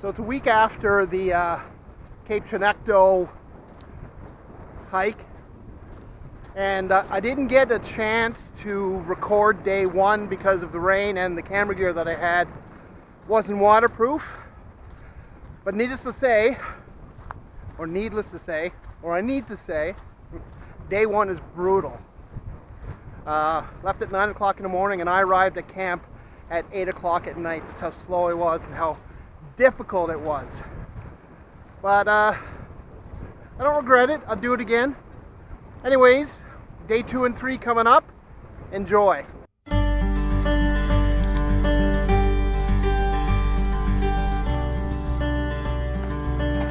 So it's a week after the Cape Chignecto hike, and I didn't get a chance to record day one because of the rain, and the camera gear that I had wasn't waterproof. But needless to say, or I need to say, day one is brutal. Left at 9 o'clock in the morning, and I arrived at camp at 8 o'clock at night. That's how slow it was and how difficult it was. But I don't regret it. I'll do it again. Anyways, day 2 and 3 coming up. Enjoy.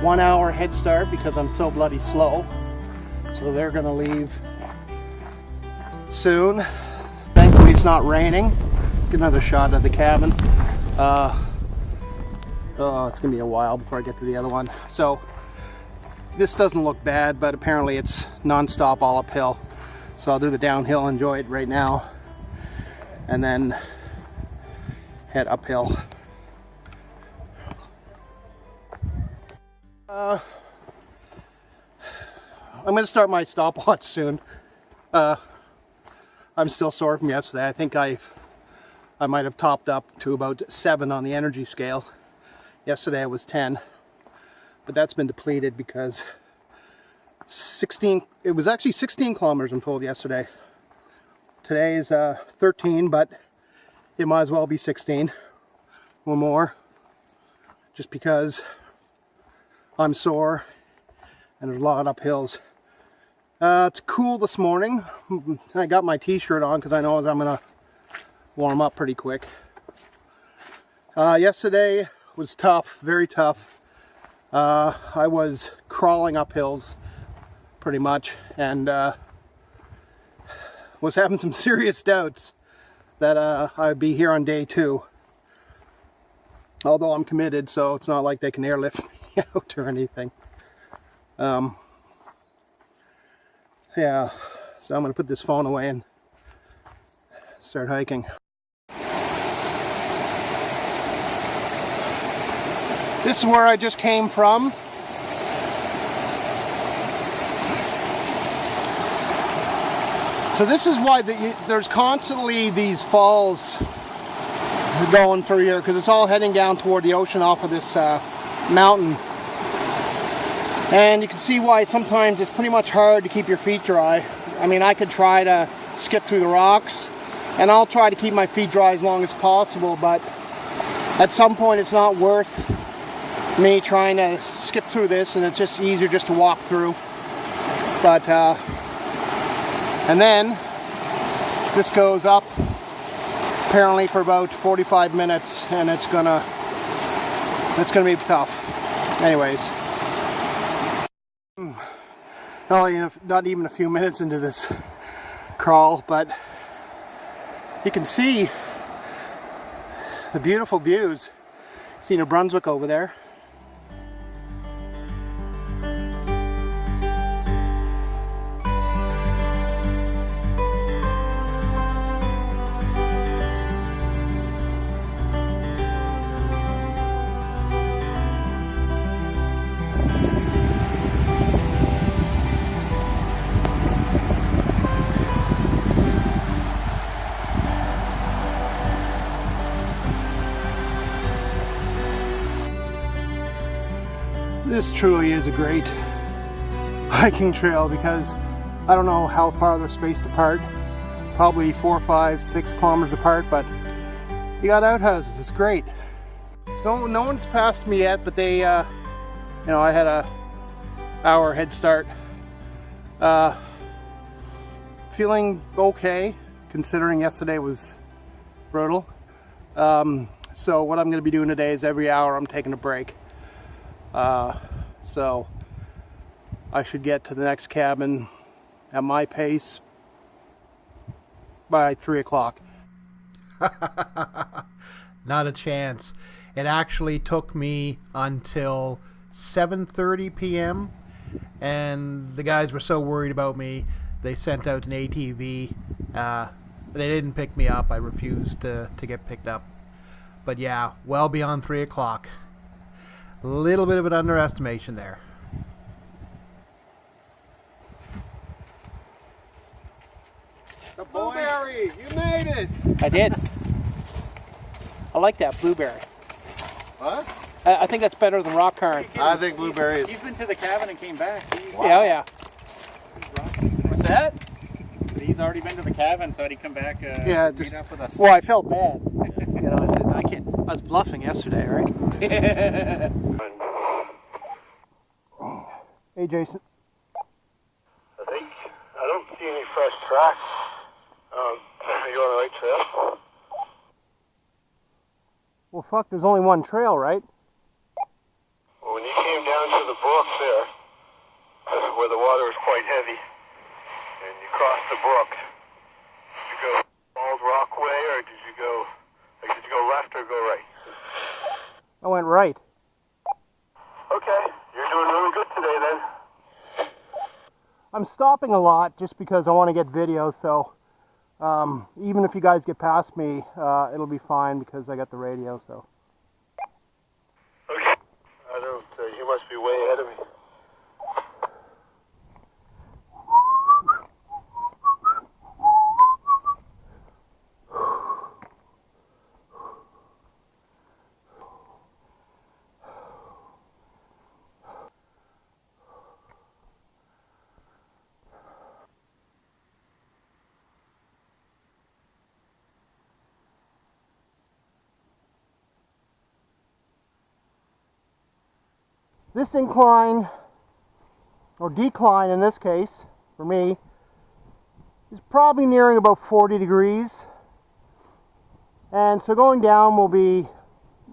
One hour head start because I'm so bloody slow. So they're gonna leave soon. Thankfully it's not raining. Get another shot of the cabin. Oh, it's gonna be a while before I get to the other one. So this doesn't look bad, but apparently it's non-stop all uphill. So I'll do the downhill, enjoy it right now, and then head uphill. I'm gonna start my stopwatch soon. I'm still sore from yesterday. I think I might have topped up to about 7 on the energy scale. Yesterday it was 10, but that's been depleted because it was actually 16 kilometers I'm told yesterday. Today is 13, but it might as well be 16 or more, just because I'm sore and there's a lot of uphills. It's cool this morning. I got my t-shirt on because I know I'm gonna warm up pretty quick. Yesterday was tough, very tough. I was crawling up hills pretty much, and was having some serious doubts that I'd be here on day 2. Although I'm committed, so it's not like they can airlift me out or anything. Yeah, so I'm gonna put this phone away and start hiking. This is where I just came from. So this is why there's constantly these falls going through here, because it's all heading down toward the ocean off of this mountain. And you can see why sometimes it's pretty much hard to keep your feet dry. I mean, I could try to skip through the rocks, and I'll try to keep my feet dry as long as possible, but at some point it's not worth me trying to skip through this, and it's just easier just to walk through. But and then this goes up apparently for about 45 minutes, and it's gonna be tough. Anyways, not even a few minutes into this crawl, but you can see the beautiful views. See New Brunswick over there. This truly is a great hiking trail because I don't know how far they're spaced apart, probably 4, 5, 6 kilometers apart, but you got outhouses. It's great. So no one's passed me yet, but they, I had a hour head start. Feeling okay, considering yesterday was brutal. So what I'm going to be doing today is every hour I'm taking a break. So I should get to the next cabin at my pace by 3 o'clock. Not a chance. It actually took me until 7:30 p.m. and the guys were so worried about me, they sent out an ATV. They didn't pick me up. I refused to get picked up. But yeah, well beyond 3 o'clock. A little bit of an underestimation there. The blueberry! You made it! I did. I like that blueberry. What? I think that's better than rock currant. I think blueberry is... He's been to the cabin and came back. Wow. Yeah, oh yeah. What's that? He's already been to the cabin, thought he'd come back Yeah, meet up with us. Well, I felt bad. You know, I said, I can't. I was bluffing yesterday, right? Hey, Jason. I don't see any fresh tracks. Are you on the right trail? Well, fuck, there's only one trail, right? Well, when you came down to the brook there, where the water was quite heavy, and you crossed the brook, did you go Old Rock way, or did you go left or go right? I went right. Okay, you're doing really good today then. I'm stopping a lot just because I want to get video, so even if you guys get past me, it'll be fine because I got the radio, so. Okay. You must be way ahead of me. This incline, or decline in this case, for me, is probably nearing about 40 degrees. And so going down will be,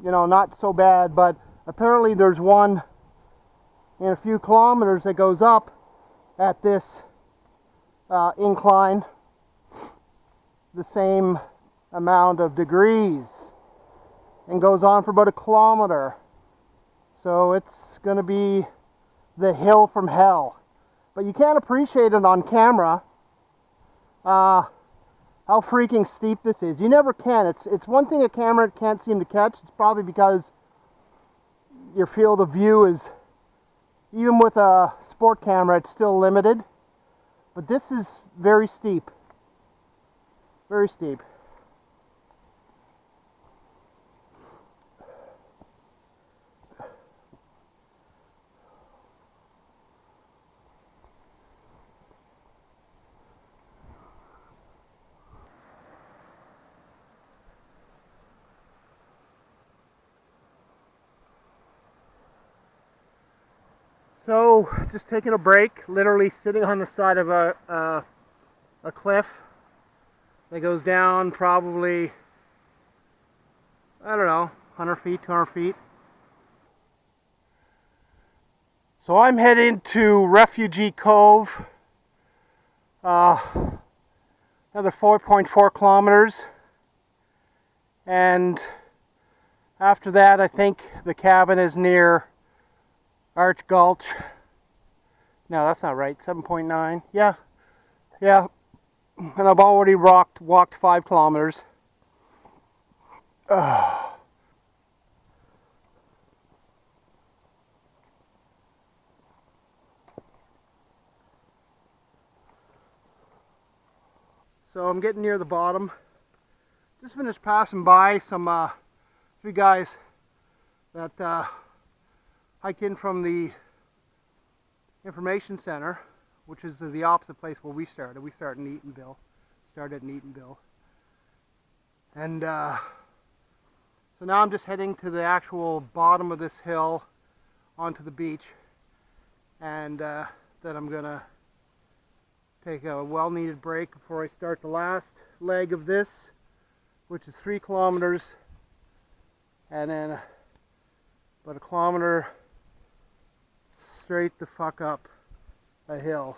you know, not so bad, but apparently there's one in a few kilometers that goes up at this incline the same amount of degrees and goes on for about a kilometer. So it's going to be the hill from hell. But you can't appreciate it on camera how freaking steep this is. You never can. It's one thing a camera can't seem to catch. It's probably because your field of view is, even with a sport camera, it's still limited. But this is very steep. Very steep. So, just taking a break, literally sitting on the side of a cliff that goes down probably, I don't know, 100 feet, 200 feet. So I'm heading to Refugee Cove, another 4.4 kilometers, and after that I think the cabin is near Arch Gulch. No, that's not right. 7.9. Yeah. And I've already walked 5 kilometers. So I'm getting near the bottom. Just finished passing by some three guys that hiked in from the information center, which is the opposite place where we started. We started in Eatonville. And so now I'm just heading to the actual bottom of this hill onto the beach, and then I'm gonna take a well-needed break before I start the last leg of this, which is 3 kilometers, and then about a kilometer straight the fuck up a hill.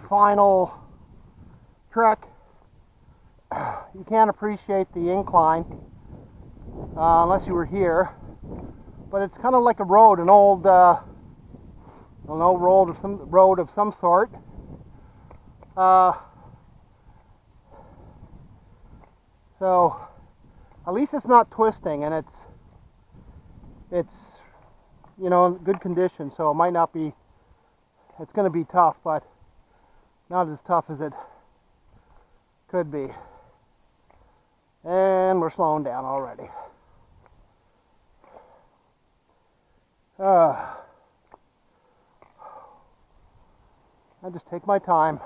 final trek. You can't appreciate the incline unless you were here, but it's kind of like a road, an old, I don't know, road of some sort. So at least it's not twisting, and it's you know, in good condition. So it might not be. It's going to be tough, but not as tough as it could be. And we're slowing down already. I just take my time.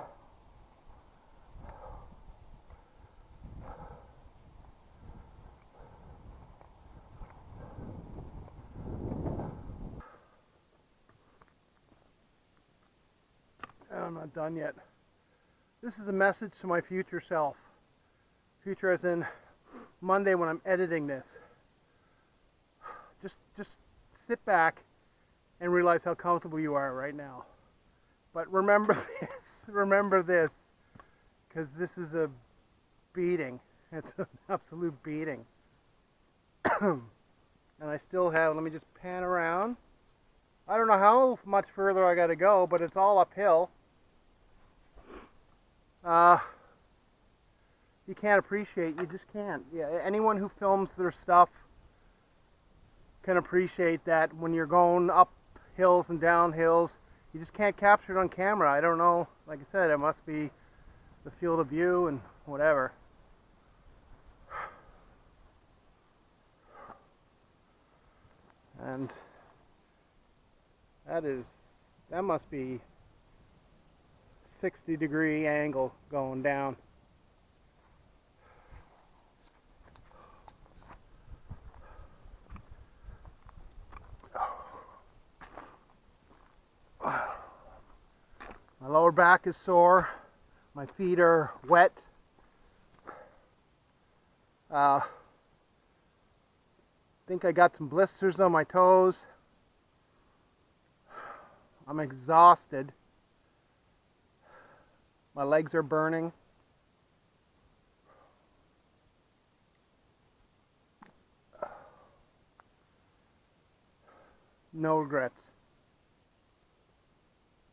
I'm not done yet. This is a message to my future self. Future as in Monday when I'm editing this. Just sit back and realize how comfortable you are right now. But remember this, because this is a beating. It's an absolute beating. And I still have, let me just pan around. I don't know how much further I got to go, but it's all uphill. You can't appreciate, you just can't. Yeah, anyone who films their stuff can appreciate that when you're going up hills and down hills, you just can't capture it on camera. I don't know, like I said, it must be the field of view and whatever. And that must be 60-degree angle going down. My lower back is sore. My feet are wet. I think I got some blisters on my toes. I'm exhausted. My legs are burning. No regrets.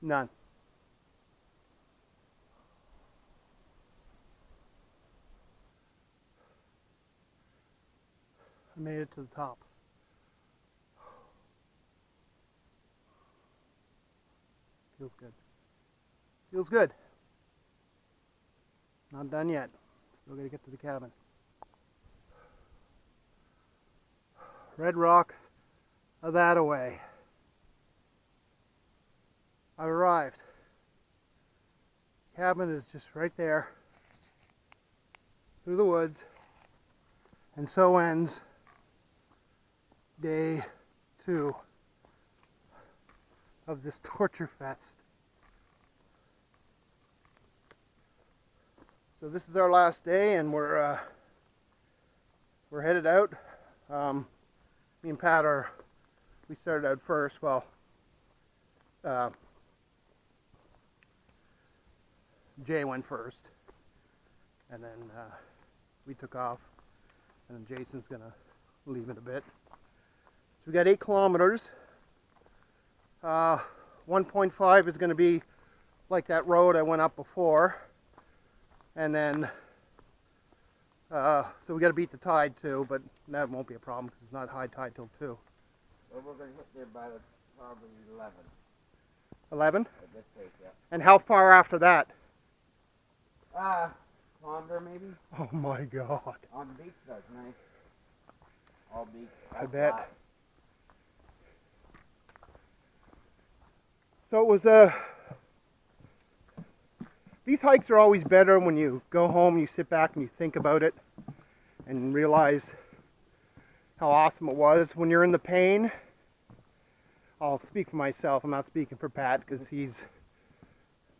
None. I made it to the top. Feels good. Feels good. Not done yet. Still gotta get to the cabin. Red rocks are that away. I've arrived. Cabin is just right there. Through the woods. And so ends day 2 of this torture fest. So this is our last day, and we're headed out. Me and Pat we started out first. Well, Jay went first, and then we took off, and then Jason's gonna leave in a bit. So we got 8 kilometers. 1.5 is going to be like that road I went up before, and then so we got to beat the tide too, but that won't be a problem because it's not high tide till 2. Well, we're going to hit there by probably 11. 11? At this pace, yeah. And how far after that? Kilometer maybe. Oh my God! On the beach, that's nice. All beach. I bet. So it was these hikes are always better when you go home, you sit back and you think about it and realize how awesome it was. When you're in the pain, I'll speak for myself, I'm not speaking for Pat because he's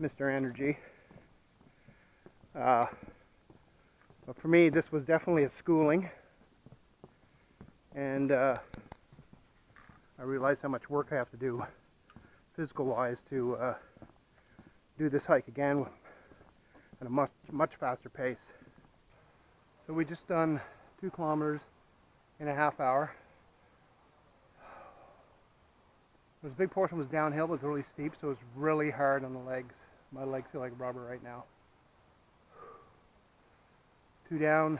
Mr. Energy. But for me, this was definitely a schooling, and I realized how much work I have to do physical wise to do this hike again at a much faster pace. So we just done 2 kilometers in a half hour. There's a big portion was downhill, but it was really steep, so it's really hard on the legs. My legs feel like rubber right now. 2 down,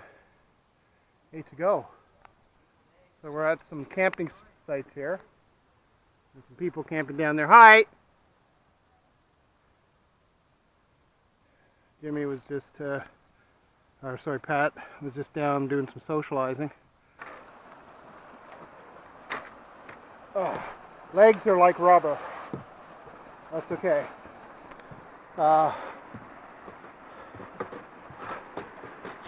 8 to go. So we're at some camping sites here. There's some people camping down there. Hi! Jimmy was just, Pat was just down doing some socializing. Oh, legs are like rubber. That's okay. So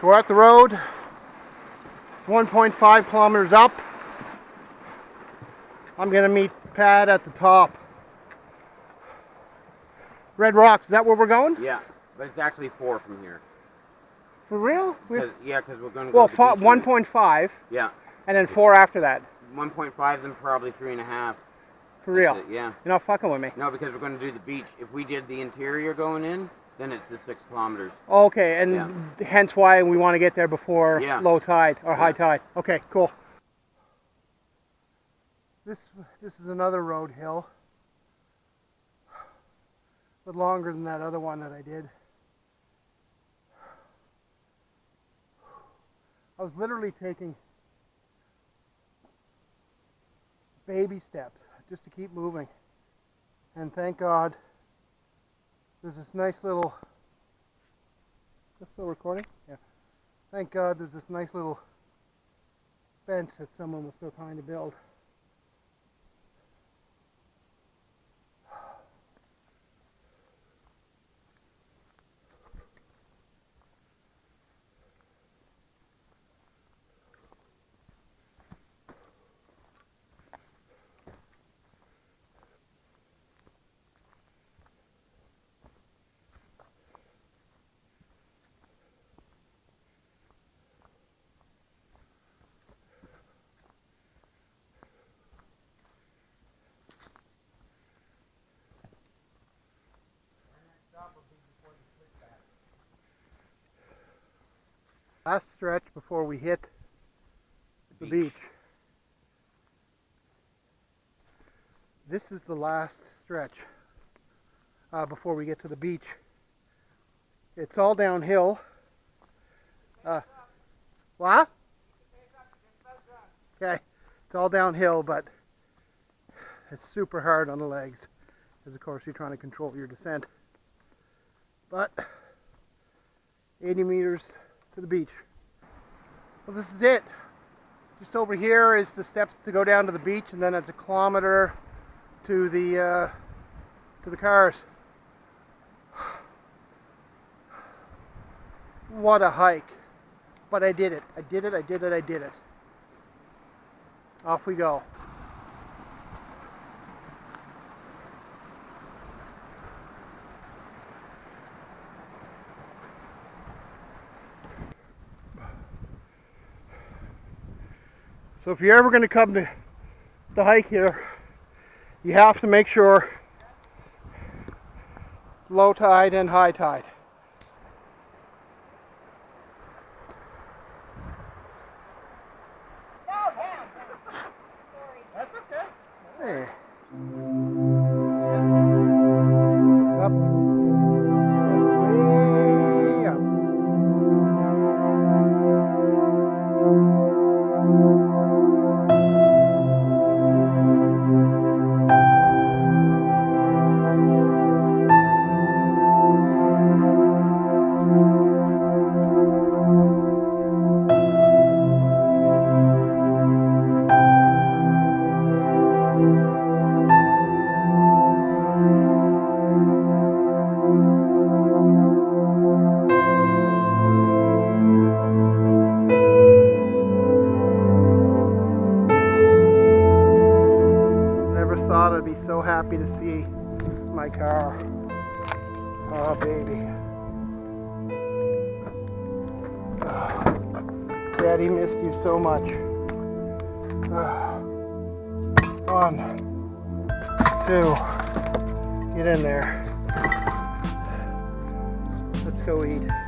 we're at the road. It's 1.5 kilometers up. I'm gonna meet Pat at the top. Red Rocks, is that where we're going? Yeah, but it's actually 4 from here. For real? Because we're going to go Well, to the beach. 1.5. Yeah. And then 4 after that. 1.5, then probably 3.5. For real? That's it, yeah. You're not fucking with me. No, because we're going to do the beach. If we did the interior going in, then it's the 6 kilometers. Okay, and hence why we want to get there before low tide or high tide. Okay, cool. This is another road hill, but longer than that other one that I did. I was literally taking baby steps just to keep moving, and thank God there's this nice little, is that still recording? Yeah. Thank God there's this nice little fence that someone was so kind to build. Last stretch before we hit the beach. This is the last stretch before we get to the beach. It's all downhill. What? Okay, it's all downhill, but it's super hard on the legs, because of course you're trying to control your descent. But 80 meters to the beach. Well, this is it. Just over here is the steps to go down to the beach, and then it's a kilometer to the cars. What a hike. But I did it. I did it. I did it. I did it. Off we go. So if you're ever going to come to the hike here, you have to make sure low tide and high tide. That's okay. Hey. Up. Way up. I'd be so happy to see my car. Oh, baby. Oh, Daddy missed you so much. 1, 2, get in there. Let's go eat.